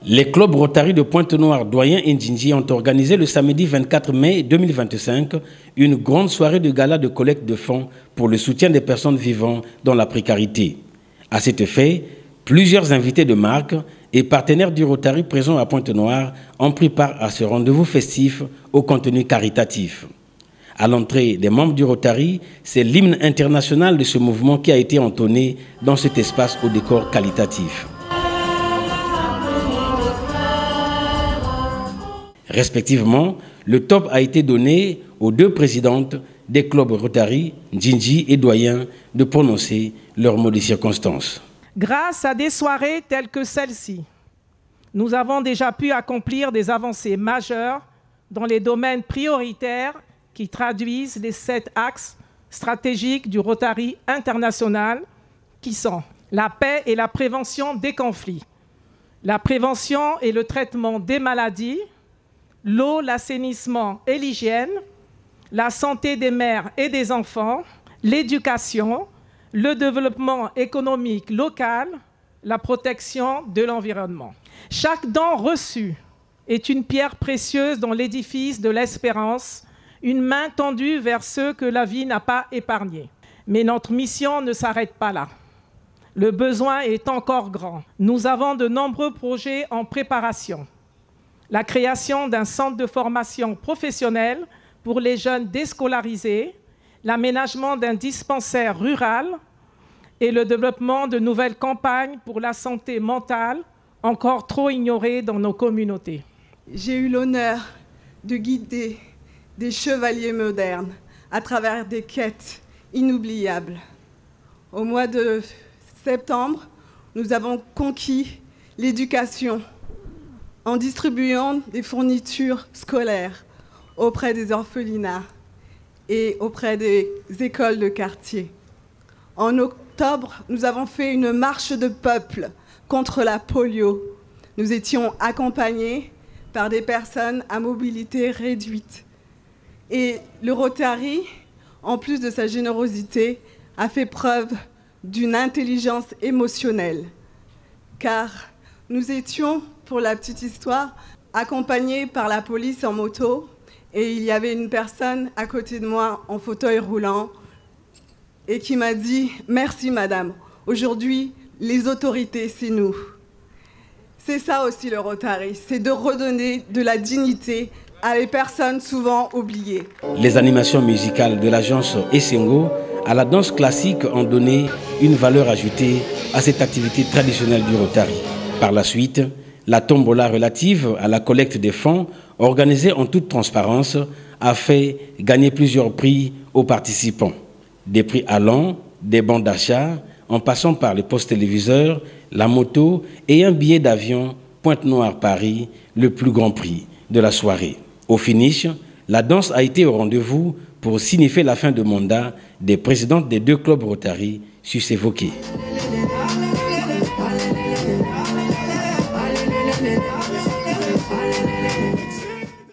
Les clubs Rotary de Pointe-Noire, Doyen et Ndjindji ont organisé le samedi 24 mai 2025 une grande soirée de gala de collecte de fonds pour le soutien des personnes vivant dans la précarité. À cet effet, plusieurs invités de marque et partenaires du Rotary présents à Pointe-Noire ont pris part à ce rendez-vous festif au contenu caritatif. À l'entrée des membres du Rotary, c'est l'hymne international de ce mouvement qui a été entonné dans cet espace au décor qualitatif. Respectivement, le top a été donné aux deux présidentes des clubs Rotary, Ndjindji et Doyen, de prononcer leurs mots de circonstance. Grâce à des soirées telles que celle-ci, nous avons déjà pu accomplir des avancées majeures dans les domaines prioritaires qui traduisent les 7 axes stratégiques du Rotary international qui sont la paix et la prévention des conflits, la prévention et le traitement des maladies, l'eau, l'assainissement et l'hygiène, la santé des mères et des enfants, l'éducation, le développement économique local, la protection de l'environnement. Chaque don reçu est une pierre précieuse dans l'édifice de l'espérance, une main tendue vers ceux que la vie n'a pas épargnés. Mais notre mission ne s'arrête pas là. Le besoin est encore grand. Nous avons de nombreux projets en préparation. La création d'un centre de formation professionnelle pour les jeunes déscolarisés, l'aménagement d'un dispensaire rural et le développement de nouvelles campagnes pour la santé mentale, encore trop ignorées dans nos communautés. J'ai eu l'honneur de guider des chevaliers modernes à travers des quêtes inoubliables. Au mois de septembre, nous avons conquis l'éducation en distribuant des fournitures scolaires auprès des orphelinats et auprès des écoles de quartier. En octobre, nous avons fait une marche de peuple contre la polio. Nous étions accompagnés par des personnes à mobilité réduite. Et le Rotary, en plus de sa générosité, a fait preuve d'une intelligence émotionnelle. Car nous étions, pour la petite histoire, accompagnés par la police en moto et il y avait une personne à côté de moi en fauteuil roulant et qui m'a dit « Merci madame, aujourd'hui les autorités c'est nous ». C'est ça aussi le Rotary, c'est de redonner de la dignité à les personnes souvent oubliées. Les animations musicales de l'agence Essengo à la danse classique ont donné une valeur ajoutée à cette activité traditionnelle du Rotary. Par la suite, la tombola relative à la collecte des fonds, organisée en toute transparence, a fait gagner plusieurs prix aux participants. Des prix allant des bons d'achat, en passant par les postes téléviseurs, la moto et un billet d'avion Pointe-Noire-Paris, le plus grand prix de la soirée. Au finish, la danse a été au rendez-vous pour signifier la fin de mandat des présidentes des deux clubs Rotary sus-évoqués.